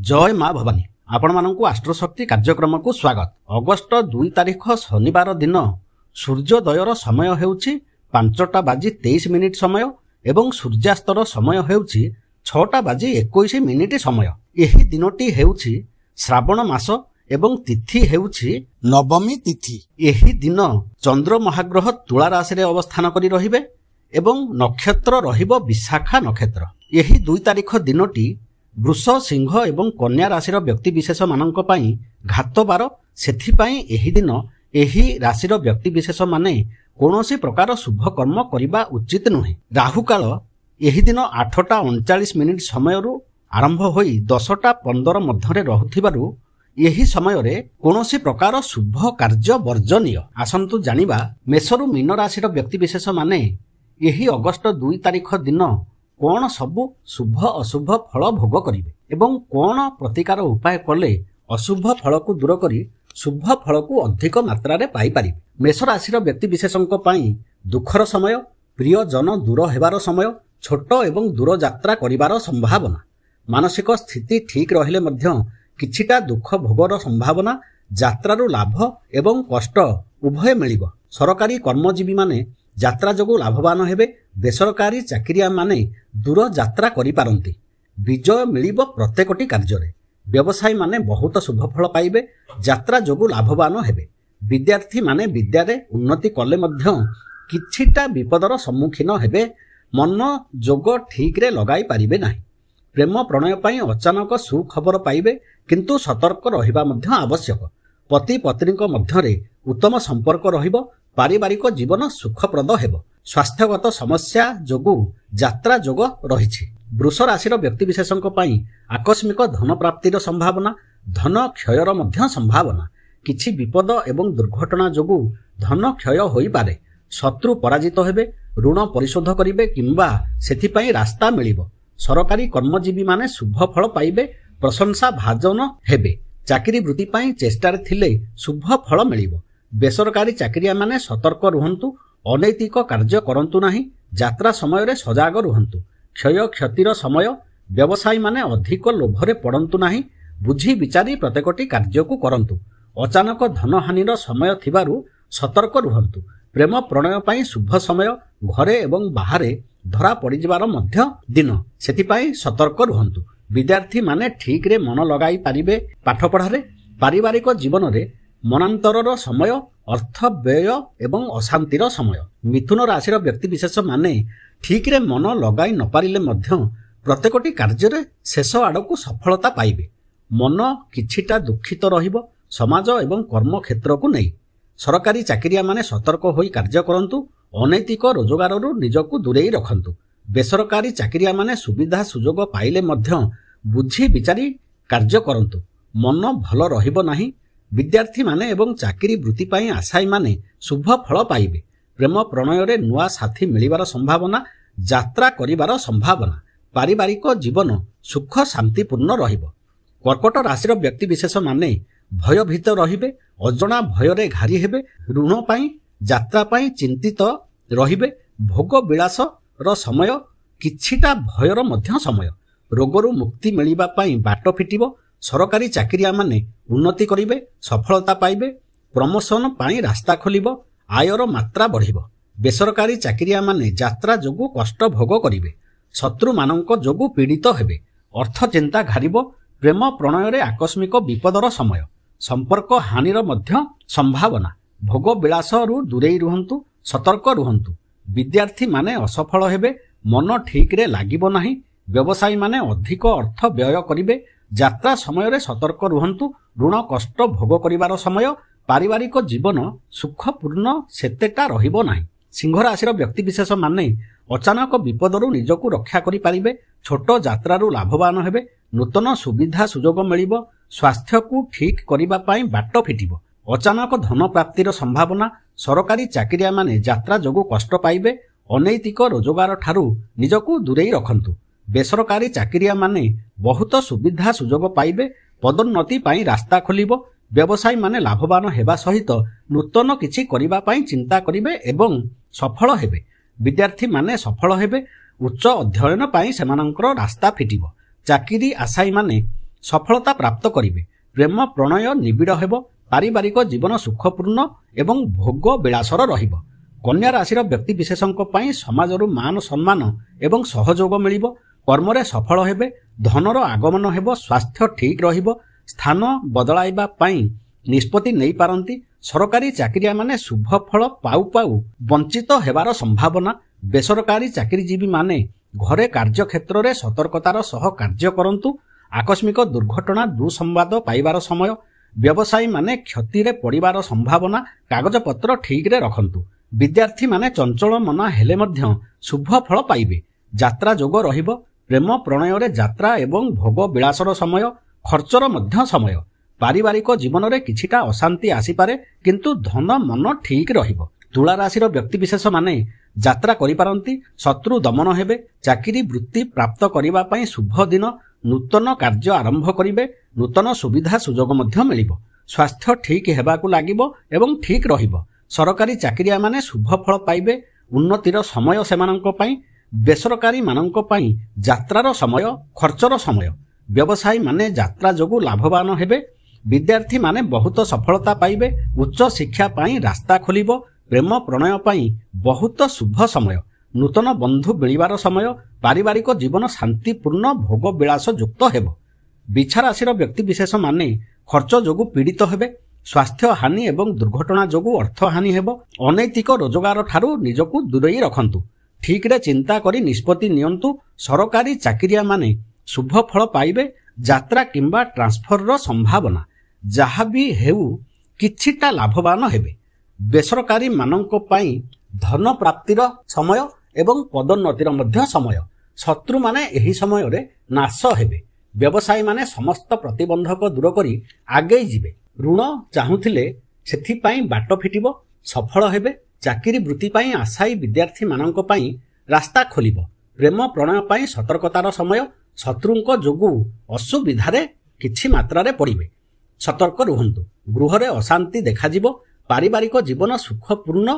जय माँ भवानी आपण मानकु आस्ट्रोशक्ति कार्यक्रम को स्वागत। अगस्ट 2 तारिख शनिवार दिन सूर्योदयर समय हेउछि 5:23 समय एवं सूर्यास्तर समय हेउछि 6:21 समय। एही दिनटी हेउछि श्रावण मास एवं तिथि हेउछि नवमी तिथि। एही दिन चंद्र महाग्रह तुला राशि रे अवस्थान करी रहिबे एवं नक्षत्र रहिबो विशाखा नक्षत्र। एही 2 तारिख दिनटी वृष सिंह एवं कन्या राशि व्यक्ति विशेष मानक पई घात बार। सेथिपाई एही दिन एही राशिर व्यक्ति विशेष माने कोनोसी प्रकार शुभ कर्म करिबा उचित नुहे। राहु काल एही दिन 8:39 समय रु आरंभ होई 10:15 मध्यरे रहुथिबारु एही समय रे कोनोसी प्रकार शुभ कार्य वर्जनीय। आसंतु जानिबा मेषरु मीन राशिर व्यक्ति विशेष माने एही अगस्ट 2 तारिख दिन कौन सबु शुभ अशुभ फल भोग करिवे एवं कौन प्रतिकार उपाय कले अशुभ फल को दूर करी शुभ फल को अधिक मात्रा रे पाई पारिबे। मेष राशि व्यक्ति विशेषंक पई दुखर समय, प्रिय जन दूर हेबार समय, छोट एवं दूर यात्रा करिवार संभावना, मानसिक स्थिति ठीक रहिले मध्य किछिटा दुख भोगर संभावना, यात्रारू लाभ एवं कष्ट उभय मिलिबो। सरकारी कर्मजीवी माने यात्रा जोगु लाभवान हेबे। बेसरकारी चाकरिया माने दूर यात्रा करि पारंती। विजय मिलिबो प्रत्येकटी कार्य। व्यवसायी माने बहुत शुभ फल पाइबे। यात्रा जोगु लाभवान हेबे। विद्यार्थी माने विद्या रे उन्नति कले मध्य किछिटा विपदर सम्मुखीन हेबे। मन जोग ठीक रे लगाई पारिबे नाही। प्रेम प्रणय पई अचानक सुखबर पाइबे, किंतु सतर्क रहिबा मध्य आवश्यक। पति पत्नीक मध्यरे उत्तम संपर्क रहिबो। पारिवारिक जीवन सुखप्रद हेबो। स्वास्थ्यगत समस्या जोगु यात्रा जोग रहिछि। वृष राशि व्यक्ति विशेषंक पई आकस्मिक धन प्राप्तिर संभावना, धन क्षयर मध्य संभावना। किछि विपद एवं दुर्घटना जोगु धन क्षय होई पारे। शत्रु पराजित हेबे, ऋण परिशोध करिवे किंबा सेथिपई रास्ता मिलिबो। सरकारी कर्मजीवी माने शुभ फल पाइबे, प्रशंसा भाजन हेबे। चाकरी वृत्ति पई चेष्टा थिले शुभ फल मिलिबो। बेसरकारी चाकरिया माने सतर्क रुहंतु, अनैतिक कार्य करंतु नाही। यात्रा समय रे सजाग रुहंतु। क्षय क्षतिर समय, व्यवसायी माने अधिक लोभरे पड़ंतु नाही। बुझी विचारी प्रत्येकटी कार्य को करंतु। अचानक धन हानिर समय थिबारु सतर्क रुहंतु। प्रेम प्रणय पई शुभ समय, घरे एवं बाहरे धरा पड़िजिबार मध्य दिन, सेथिपई सतर्क रुहंतु। विद्यार्थी माने ठीक रे मन लगाई पारिबे पाठ पढ़ारे। पारिवारिक जीवन रे मनांतरर समय, अर्थ व्यय एवं अशांतिर समय। मिथुन राशि व्यक्ति विशेष माने ठीक रे मन लगाई न पारिले मध्य प्रत्येकटी कार्य रे शेष आड़कू सफलता पाइबे। मन किछिटा दुखित रहिबो समाज एवं कर्म क्षेत्र को नहीं। सरकारी चाकरिया माने सतर्क होई कार्य करंतु। अनैतिक रोजगाररू निजकू दूरेई रखंतु। बेसरकारी चाकरिया माने सुविधा सुजोग पाइले मध्य बुझी विचारी कार्य करंतु। मन भल रहिबो नाही। विद्यार्थी माने एवं चाकरी वृत्ति पई आशायी माने शुभ फल पाइबे। प्रेम प्रणय रे नुआ साथी मिलिबार संभावना, यात्रा करिबार संभावना। पारिवारिक जीवन सुख शांतिपूर्ण रहिबो। कर्कट राशि व्यक्ति विशेष माने भयभीत रहिबे। अजଣା भय रे घारी हेबे। ऋण पई यात्रा पई चिंतित रहिबे। भोग विलास रो समय, किछिटा भयर मध्य समय। रोगरू मुक्ति मिलिबा पई बाट फिटिबो। सरकारी चाकरिया माने उन्नति करिवे, सफलता पाइबे। प्रमोशन पाई रास्ता खोलिबो। आयर मात्रा बढ़िबो। बेसरकारी चाकरिया माने यात्रा जोगु कष्ट भोग करिवे। शत्रु मानक जोगु पीड़ित हेबे। अर्थ चिंता घारिबो। प्रेम प्रणय रे आकस्मिक विपदर समय, संपर्क हानिर मध्य संभावना। भोग विलास रु दूरेई रुहंतु, सतर्क रुहंतु। विद्यार्थी माने असफल हेबे। मन ठीक रे लागिबो नाही। व्यवसायी माने अधिक अर्थ व्यय करिवे। यात्रा समय रे सतर्क रुहंतु। ऋण कष्ट भोग करिवार समय। पारिवारिक जीवन सुखपूर्ण सेतेटा रहिबो नाही। सिंह राशि व्यक्ति विशेष माने अचानक विपदरू निजकू रक्षा करि पारिबे। छोट यात्रारू लाभवान हेबे। नूतन सुविधा सुजोग मिलिबो। स्वास्थ्य को ठीक करिबा पई बाट फिटिबो। अचानक धन प्राप्तिर संभावना। सरकारी चाकरिया माने यात्रा जोगु कष्ट पाइबे। अनैतिक रोजगार ठारू निजकू दूरेई रखंतु। बेसरकारी चाकरिया माने बहुत सुविधा सुजोग पाइबे। पदोन्नति पाई रास्ता खोलिबो। व्यवसायी माने लाभवान हेबा सहित नूतन किछि करिबा पाई चिंता करिवे एवं सफल हेबे। विद्यार्थी माने सफल हेबे। उच्च अध्ययन पाई सेमानंकर रास्ता फिटिबो। चाकरी आशायी माने ସଫଳତା ପ୍ରାପ୍ତ କରିବେ। ପ୍ରେମ ପ୍ରଣୟ ନିବିଡ଼ ହେବ। ପାରିବାରିକ ଜୀବନ ସୁଖପୂର୍ଣ୍ଣ ଏବଂ ଭୋଗ ବିଳାସର ରହିବ। କନ୍ୟା ରାଶିର ବ୍ୟକ୍ତିବିଶେଷଙ୍କ ପାଇଁ ସମାଜରୁ ମାନ ସମ୍ମାନ ଏବଂ ସହଯୋଗ ମିଳିବ। କର୍ମରେ ସଫଳ ହେବେ। ଧନର ଆଗମନ ହେବ। ସ୍ୱାସ୍ଥ୍ୟ ଠିକ୍ ରହିବ। ସ୍ଥାନ ବଦଳାଇବା ପାଇଁ ନିଷ୍ପତ୍ତି ନେଇପାରନ୍ତି। ସରକାରୀ ଚାକିରିଆମାନେ ଶୁଭ ଫଳ ପାଉ ପାଉ ବଞ୍ଚିତ ହେବାର ସମ୍ଭାବନା। ବେସରକାରୀ ଚାକିରିଜୀବୀମାନେ ଘରେ କାର୍ଯ୍ୟକ୍ଷେତ୍ରରେ ସତର୍କତାର ସହ କାର୍ଯ୍ୟ କରନ୍ତୁ। ଆକସ୍ମିକ ଦୁର୍ଘଟଣା ଦୁଃସମ୍ବାଦ ପାଇବାର ସମୟ। ବ୍ୟବସାୟୀମାନେ କ୍ଷତିରେ ପଡ଼ିବାର ସମ୍ଭାବନା। କାଗଜପତ୍ର ଠିକ୍ରେ ରଖନ୍ତୁ। ବିଦ୍ୟାର୍ଥୀମାନେ ଚଞ୍ଚଳ ମନ ହେଲେ ମଧ୍ୟ ଶୁଭ ଫଳ ପାଇବେ। ଯାତ୍ରା ଯୋଗ ରହିବ। ପ୍ରେମ ପ୍ରଣୟରେ ଯାତ୍ରା ଏବଂ ଭୋଗ ବିଳାସର ସମୟ। ଖର୍ଚ୍ଚର ମଧ୍ୟ ସମୟ। ପାରିବାରିକ ଜୀବନରେ କିଛିଟା ଅଶାନ୍ତି ଆସିପାରେ, କିନ୍ତୁ ଧନ ମନ ଠିକ୍ ରହିବ। ତୁଳା ରାଶିର ବ୍ୟକ୍ତିବିଶେଷମାନେ ଯାତ୍ରା କରିପାରନ୍ତି। ଶତ୍ରୁ ଦମନ ହେବେ। ଚାକିରି ବୃତ୍ତି ପ୍ରାପ୍ତ କରିବା ପାଇଁ ଶୁଭ ଦିନ। ନୂତନ କାର୍ଯ୍ୟ ଆରମ୍ଭ କରିବେ। ନୂତନ ସୁବିଧା ସୁଯୋଗ ମଧ୍ୟ ମିଳିବ। ସ୍ୱାସ୍ଥ୍ୟ ଠିକ୍ ହେବାକୁ ଲାଗିବ ଏବଂ ଠିକ୍ ରହିବ। ସରକାରୀ ଚାକିରିଆମାନେ ଶୁଭ ଫଳ ପାଇବେ। ଉନ୍ନତିର ସମୟ ସେମାନଙ୍କ ପାଇଁ। ବେସରକାରୀମାନଙ୍କ ପାଇଁ ଯାତ୍ରାର ସମୟ, ଖର୍ଚ୍ଚର ସମୟ। ବ୍ୟବସାୟୀମାନେ ଯାତ୍ରା ଯୋଗୁଁ ଲାଭବାନ ହେବେ। ବିଦ୍ୟାର୍ଥୀମାନେ ବହୁତ ସଫଳତା ପାଇବେ। ଉଚ୍ଚ ଶିକ୍ଷା ପାଇଁ ରାସ୍ତା ଖୋଲିବ। ପ୍ରେମ ପ୍ରଣୟ ପାଇଁ ବହୁତ ଶୁଭ ସମୟ। ନୂତନ ବନ୍ଧୁ ମିଳିବାର ସମୟ। ପାରିବାରିକ ଜୀବନ ଶାନ୍ତିପୂର୍ଣ୍ଣ ଭୋଗ ବିଳାସ ଯୁକ୍ତ ହେବ। ବିଛା ରାଶିର ବ୍ୟକ୍ତିବିଶେଷମାନେ ଖର୍ଚ୍ଚ ଯୋଗୁଁ ପୀଡ଼ିତ ହେବେ। ସ୍ୱାସ୍ଥ୍ୟ ହାନି ଏବଂ ଦୁର୍ଘଟଣା ଯୋଗୁଁ ଅର୍ଥହାନି ହେବ। ଅନୈତିକ ରୋଜଗାର ଠାରୁ ନିଜକୁ ଦୂରେଇ ରଖନ୍ତୁ। ଠିକ୍ରେ ଚିନ୍ତା କରି ନିଷ୍ପତ୍ତି ନିଅନ୍ତୁ। ସରକାରୀ ଚାକିରିଆମାନେ ଶୁଭ ଫଳ ପାଇବେ। ଯାତ୍ରା କିମ୍ବା ଟ୍ରାନ୍ସଫରର ସମ୍ଭାବନା। ଯାହା ବି ହେଉ କିଛିଟା ଲାଭବାନ ହେବେ। ବେସରକାରୀମାନଙ୍କ ପାଇଁ ଧନ ପ୍ରାପ୍ତିର ସମୟ ଏବଂ ପଦୋନ୍ନତିର ମଧ୍ୟ ସମୟ। ଶତ୍ରୁମାନେ ଏହି ସମୟରେ ନାଶ ହେବେ। ବ୍ୟବସାୟୀମାନେ ସମସ୍ତ ପ୍ରତିବନ୍ଧକ ଦୂର କରି ଆଗେଇ ଯିବେ। ଋଣ ଚାହୁଁଥିଲେ ସେଥିପାଇଁ ବାଟ ଫିଟିବ। ସଫଳ ହେବେ। ଚାକିରି ବୃତ୍ତି ପାଇଁ ଆଶାୟୀ ବିଦ୍ୟାର୍ଥୀମାନଙ୍କ ପାଇଁ ରାସ୍ତା ଖୋଲିବ। ପ୍ରେମ ପ୍ରଣୟ ପାଇଁ ସତର୍କତାର ସମୟ। ଶତ୍ରୁଙ୍କ ଯୋଗୁଁ ଅସୁବିଧାରେ କିଛି ମାତ୍ରାରେ ପଡ଼ିବେ। ସତର୍କ ରୁହନ୍ତୁ। ଗୃହରେ ଅଶାନ୍ତି ଦେଖାଯିବ। ପାରିବାରିକ ଜୀବନ ସୁଖପୂର୍ଣ୍ଣ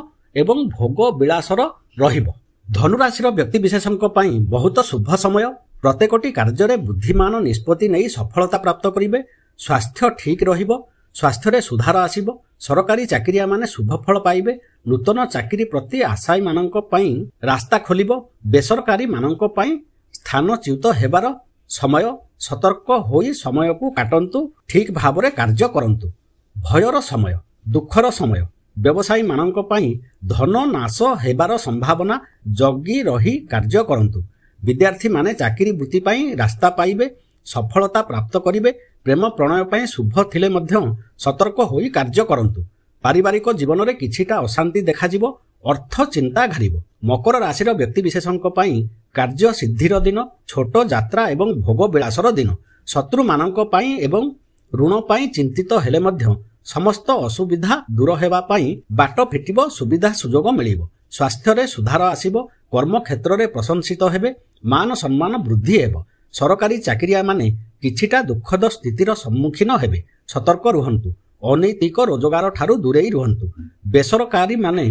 ଏବଂ ଭୋଗ ବିଳାସର ରହିବ। ଧନୁରାଶିର ବ୍ୟକ୍ତିବିଶେଷଙ୍କ ପାଇଁ ବହୁତ ଶୁଭ ସମୟ। ପ୍ରତ୍ୟେକଟି କାର୍ଯ୍ୟରେ ବୁଦ୍ଧିମାନ ନିଷ୍ପତ୍ତି ନେଇ ସଫଳତା ପ୍ରାପ୍ତ କରିବେ। ସ୍ୱାସ୍ଥ୍ୟ ଠିକ୍ ରହିବ। ସ୍ୱାସ୍ଥ୍ୟରେ ସୁଧାର ଆସିବ। ସରକାରୀ ଚାକିରିଆମାନେ ଶୁଭ ଫଳ ପାଇବେ। ନୂତନ ଚାକିରି ପ୍ରତି ଆଶାୟୀମାନଙ୍କ ପାଇଁ ରାସ୍ତା ଖୋଲିବ। ବେସରକାରୀମାନଙ୍କ ପାଇଁ ସ୍ଥାନଚ୍ୟୁତ ହେବାର ସମୟ। ସତର୍କ ହୋଇ ସମୟକୁ କାଟନ୍ତୁ। ଠିକ୍ ଭାବରେ କାର୍ଯ୍ୟ କରନ୍ତୁ। ଭୟର ସମୟ, ଦୁଃଖର ସମୟ। ବ୍ୟବସାୟୀମାନଙ୍କ ପାଇଁ ଧନ ନାଶ ହେବାର ସମ୍ଭାବନା। ଜଗି ରହି କାର୍ଯ୍ୟ କରନ୍ତୁ। ବିଦ୍ୟାର୍ଥୀମାନେ ଚାକିରି ବୃତ୍ତି ପାଇଁ ରାସ୍ତା ପାଇବେ। ସଫଳତା ପ୍ରାପ୍ତ କରିବେ। ପ୍ରେମ ପ୍ରଣୟ ପାଇଁ ଶୁଭ ଥିଲେ ମଧ୍ୟ ସତର୍କ ହୋଇ କାର୍ଯ୍ୟ କରନ୍ତୁ। ପାରିବାରିକ ଜୀବନରେ କିଛିଟା ଅଶାନ୍ତି ଦେଖାଯିବ। ଅର୍ଥ ଚିନ୍ତା ଘାରିବ। ମକର ରାଶିର ବ୍ୟକ୍ତିବିଶେଷଙ୍କ ପାଇଁ କାର୍ଯ୍ୟ ସିଦ୍ଧିର ଦିନ। ଛୋଟ ଯାତ୍ରା ଏବଂ ଭୋଗ ବିଳାସର ଦିନ। ଶତ୍ରୁମାନଙ୍କ ପାଇଁ ଏବଂ ଋଣ ପାଇଁ ଚିନ୍ତିତ ହେଲେ ମଧ୍ୟ ସମସ୍ତ ଅସୁବିଧା ଦୂର ହେବା ପାଇଁ ବାଟ ଫିଟିବ। ସୁବିଧା ସୁଯୋଗ ମିଳିବ। ସ୍ୱାସ୍ଥ୍ୟରେ ସୁଧାର ଆସିବ। କର୍ମକ୍ଷେତ୍ରରେ ପ୍ରଶଂସିତ ହେବେ। ମାନ ସମ୍ମାନ ବୃଦ୍ଧି ହେବ। ସରକାରୀ ଚାକିରିଆମାନେ କିଛିଟା ଦୁଃଖଦ ସ୍ଥିତିର ସମ୍ମୁଖୀନ ହେବେ। ସତର୍କ ରୁହନ୍ତୁ। ଅନୈତିକ ରୋଜଗାର ଠାରୁ ଦୂରେଇ ରୁହନ୍ତୁ। ବେସରକାରୀମାନେ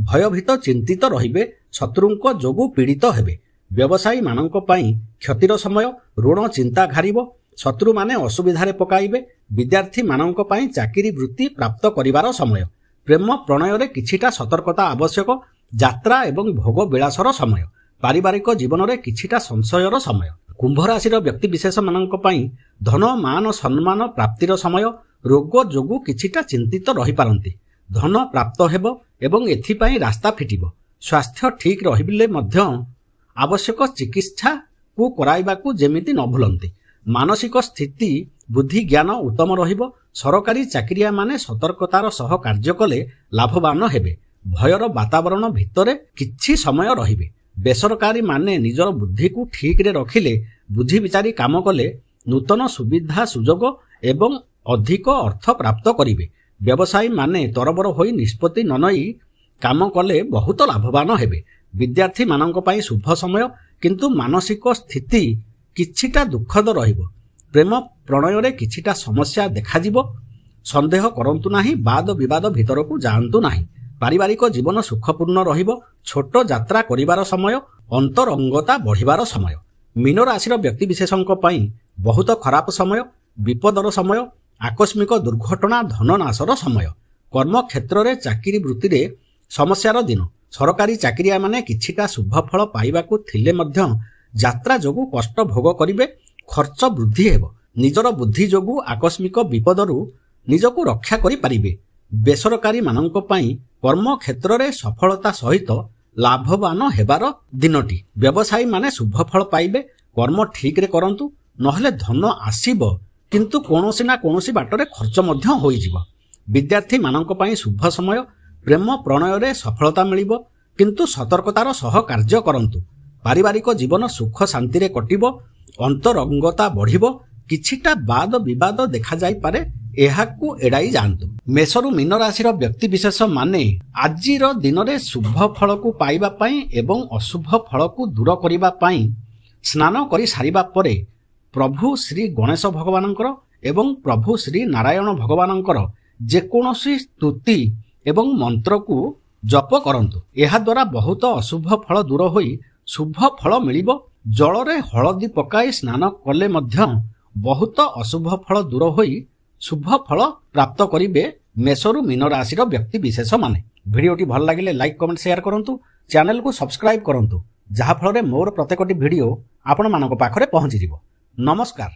ଭୟଭୀତ ଚିନ୍ତିତ ରହିବେ। ଶତ୍ରୁଙ୍କ ଯୋଗୁଁ ପୀଡ଼ିତ ହେବେ। ବ୍ୟବସାୟୀମାନଙ୍କ ପାଇଁ କ୍ଷତିର ସମୟ। ଋଣ ଚିନ୍ତା ଘାରିବ। ଶତ୍ରୁମାନେ ଅସୁବିଧାରେ ପକାଇବେ। ବିଦ୍ୟାର୍ଥୀମାନଙ୍କ ପାଇଁ ଚାକିରି ବୃତ୍ତି ପ୍ରାପ୍ତ କରିବାର ସମୟ। ପ୍ରେମ ପ୍ରଣୟରେ କିଛିଟା ସତର୍କତା ଆବଶ୍ୟକ। ଯାତ୍ରା ଏବଂ ଭୋଗ ବିଳାସର ସମୟ। ପାରିବାରିକ ଜୀବନରେ କିଛିଟା ସଂଶୟର ସମୟ। କୁମ୍ଭ ରାଶିର ବ୍ୟକ୍ତିବିଶେଷମାନଙ୍କ ପାଇଁ ଧନ ମାନ ସମ୍ମାନ ପ୍ରାପ୍ତିର ସମୟ। ରୋଗ ଯୋଗୁଁ କିଛିଟା ଚିନ୍ତିତ ରହିପାରନ୍ତି। ଧନ ପ୍ରାପ୍ତ ହେବ ଏବଂ ଏଥିପାଇଁ ରାସ୍ତା ଫିଟିବ। ସ୍ୱାସ୍ଥ୍ୟ ଠିକ୍ ରହିଲେ ମଧ୍ୟ ଆବଶ୍ୟକ ଚିକିତ୍ସାକୁ କରାଇବାକୁ ଯେମିତି ନ ଭୁଲନ୍ତି। ମାନସିକ ସ୍ଥିତି ବୁଦ୍ଧି ଜ୍ଞାନ ଉତ୍ତମ ରହିବ। ସରକାରୀ ଚାକିରିଆମାନେ ସତର୍କତାର ସହ କାର୍ଯ୍ୟ କଲେ ଲାଭବାନ ହେବେ। ଭୟର ବାତାବରଣ ଭିତରେ କିଛି ସମୟ ରହିବେ। ବେସରକାରୀମାନେ ନିଜର ବୁଦ୍ଧିକୁ ଠିକ୍ରେ ରଖିଲେ, ବୁଝି ବିଚାରି କାମ କଲେ ନୂତନ ସୁବିଧା ସୁଯୋଗ ଏବଂ ଅଧିକ ଅର୍ଥ ପ୍ରାପ୍ତ କରିବେ। ବ୍ୟବସାୟୀମାନେ ତରବର ହୋଇ ନିଷ୍ପତ୍ତି ନ ନେଇ କାମ କଲେ ବହୁତ ଲାଭବାନ ହେବେ। ବିଦ୍ୟାର୍ଥୀମାନଙ୍କ ପାଇଁ ଶୁଭ ସମୟ, କିନ୍ତୁ ମାନସିକ ସ୍ଥିତି କିଛିଟା ଦୁଃଖଦ ରହିବ। ପ୍ରେମ ପ୍ରଣୟରେ କିଛିଟା ସମସ୍ୟା ଦେଖାଯିବ। ସନ୍ଦେହ କରନ୍ତୁ ନାହିଁ। ବାଦ ବିବାଦ ଭିତରକୁ ଯାଆନ୍ତୁ ନାହିଁ। ପାରିବାରିକ ଜୀବନ ସୁଖପୂର୍ଣ୍ଣ ରହିବ। ଛୋଟ ଯାତ୍ରା କରିବାର ସମୟ। ଅନ୍ତରଙ୍ଗତା ବଢ଼ିବାର ସମୟ। ମୀନ ରାଶିର ବ୍ୟକ୍ତିବିଶେଷଙ୍କ ପାଇଁ ବହୁତ ଖରାପ ସମୟ। विपदर समय, आकस्मिक दुर्घटना, धननाशर समय। कर्म क्षेत्र में चाकरी वृत्ति रे समस्यार दिन। सरकारी चाकरिया माने किछिटा शुभ फल पाइबाकू थिले मध्य यात्रा जोगु कष्ट भोग करिवे, खर्च वृद्धि हेबो। निजर बुद्धि जोगु आकस्मिक विपदरू निजकू रक्षा करि पारिबे। बेसरकारी माननक पई कर्म क्षेत्र में सफलता सहित लाभवान हेबार दिनटी। व्यवसायी माने शुभ फल पाइबे। कर्म ठीक रे करंतु, नहले धन आसीबो किंतु कोनोसी ना कोनोसी बाटरे खर्च मध्य होइजिबो। विद्यार्थी माननक पई शुभ समय। प्रेम प्रणय रे सफलता मिलिबो किंतु सतर्कतार सह कार्य करंतु। पारिवारिक जीवन सुख शांति रे कटिबो। अंतरंगता बढ़िबो। किछिटा वाद विवाद देखा जाई पारे, एहाकू एड़ाई जांतु। मेषरु मीन राशि व्यक्ति विशेष माने आजिर दिन में शुभ फल को पाइबा पई एवं अशुभ फल को दूर करिबा पई स्नान करि सारिबा परे प्रभु श्री गणेश भगवानंकर एवं प्रभु श्री नारायण भगवानंकर जेकोसी स्तुति एवं मंत्र को जप करंतु। एहा द्वारा बहुत अशुभ फल दूर होई शुभ फल मिलिबो। जल रे हळदी पकाई स्नान कले मध्य बहुत अशुभ फल दूर होई शुभ फल प्राप्त करिवे मेषरु मीन राशि व्यक्ति विशेष माने। भिडियोटी भल लागिले लाइक कमेंट शेयर करंतु। चैनल को सब्सक्राइब करंतु, जहा फल रे मोर प्रत्येकटी भिडियो आपण मानक पाखरे पहुंची जिवो। नमस्कार।